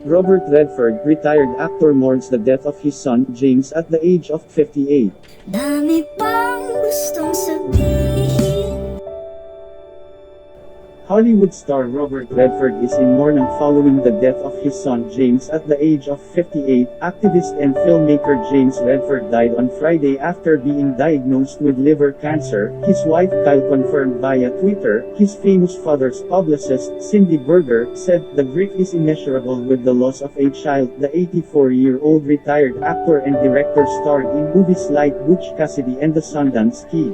Robert Redford, retired actor, mourns the death of his son, James, at the age of 58. Dami pang gustong sabihin. Hollywood star Robert Redford is in mourning following the death of his son James at the age of 58. Activist and filmmaker James Redford died on Friday after being diagnosed with liver cancer, his wife Kyle confirmed via Twitter. His famous father's publicist, Cindy Berger, said, "The grief is immeasurable with the loss of a child." The 84-year-old retired actor and director starred in movies like Butch Cassidy and The Sundance Kid.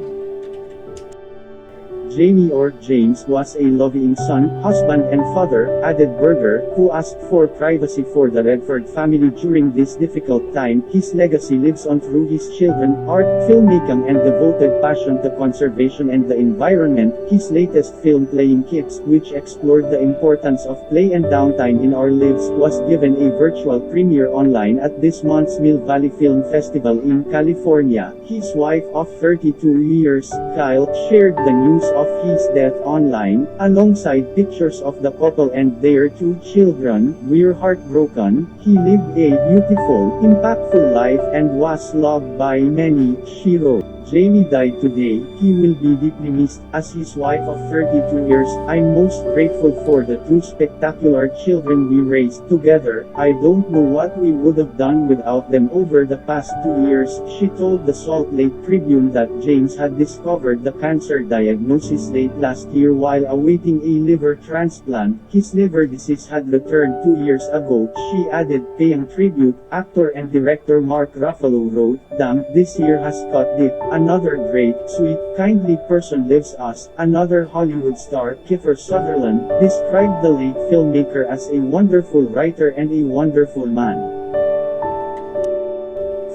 Jamie or James was a loving son, husband and father, added Berger, who asked for privacy for the Redford family during this difficult time. His legacy lives on through his children, art, filmmaking and devoted passion to conservation and the environment. His latest film Playing Kids, which explored the importance of play and downtime in our lives, was given a virtual premiere online at this month's Mill Valley Film Festival in California. His wife of 32 years, Kyle, shared the news of his death online, alongside pictures of the couple and their two children. "We're heartbroken. He lived a beautiful, impactful life and was loved by many," she wrote. Jamie died today. He will be deeply missed. As his wife of 32 years, "I'm most grateful for the two spectacular children we raised together. I don't know what we would have done without them over the past 2 years," she told the Salt Lake Tribune that James had discovered the cancer diagnosis late last year while awaiting a liver transplant. His liver disease had returned 2 years ago, she added. Paying tribute, actor and director Mark Ruffalo wrote, "Damn, this year has cut deep. Another great, sweet, kindly person leaves us." Another Hollywood star, Kiefer Sutherland, described the late filmmaker as a wonderful writer and a wonderful man.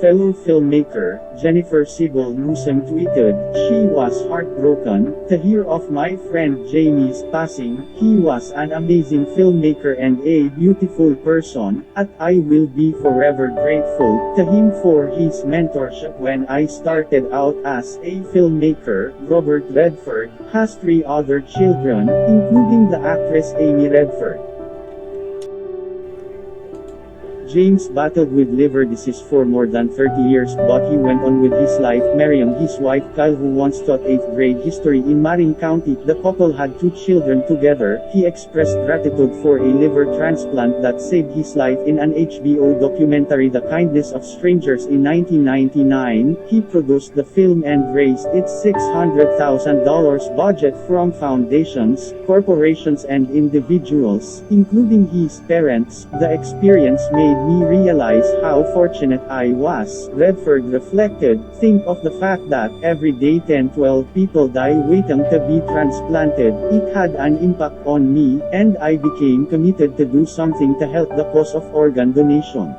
Fellow filmmaker, Jennifer Siegel Newsom tweeted, "She was heartbroken to hear of my friend Jamie's passing. He was an amazing filmmaker and a beautiful person, and I will be forever grateful to him for his mentorship when I started out as a filmmaker." Robert Redford has 3 other children, including the actress Amy Redford. James battled with liver disease for more than 30 years, but he went on with his life, marrying his wife Kyle, who once taught 8th grade history in Marin County. The couple had 2 children together. He expressed gratitude for a liver transplant that saved his life in an HBO documentary, The Kindness of Strangers, in 1999. He produced the film and raised its $600,000 budget from foundations, corporations and individuals, including his parents. "The experience made me realize how fortunate I was," Redford reflected. "Think of the fact that every day 10-12 people die waiting to be transplanted. It had an impact on me, and I became committed to do something to help the cause of organ donation."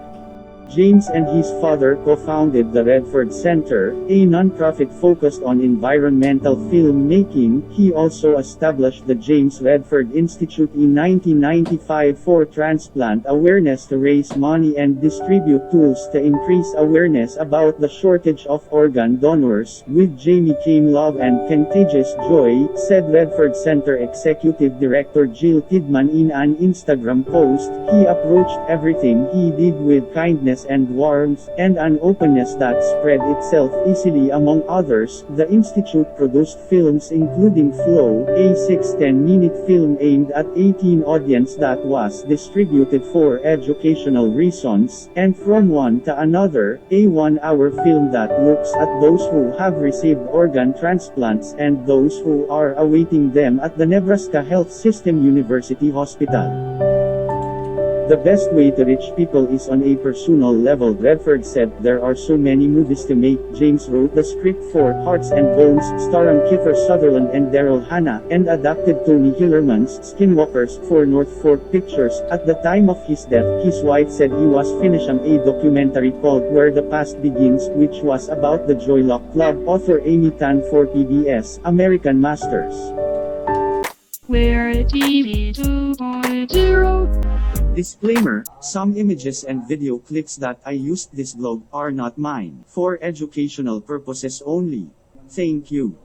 James and his father co-founded the Redford Center, a nonprofit focused on environmental filmmaking. He also established the James Redford Institute in 1995 for transplant awareness to raise money and distribute tools to increase awareness about the shortage of organ donors. "With Jamie came love and contagious joy," said Redford Center Executive Director Jill Tidman in an Instagram post. "He approached everything he did with kindness and warmth, and an openness that spread itself easily among others." The Institute produced films including Flow, a 6-10-minute film aimed at a teen audience that was distributed for educational reasons, and From One to Another, a 1-hour film that looks at those who have received organ transplants and those who are awaiting them at the Nebraska Health System University Hospital. "The best way to reach people is on a personal level," Redford said. "There are so many movies to make." James wrote the script for Hearts and Bones, starring Kiefer Sutherland and Daryl Hannah, and adapted Tony Hillerman's Skinwalkers for North Fork Pictures. At the time of his death, his wife said he was finishing a documentary called Where the Past Begins, which was about the Joy Luck Club. Author Amy Tan for PBS American Masters. We're TV 2.0. Disclaimer: some images and video clips that I used this blog are not mine, for educational purposes only. Thank you.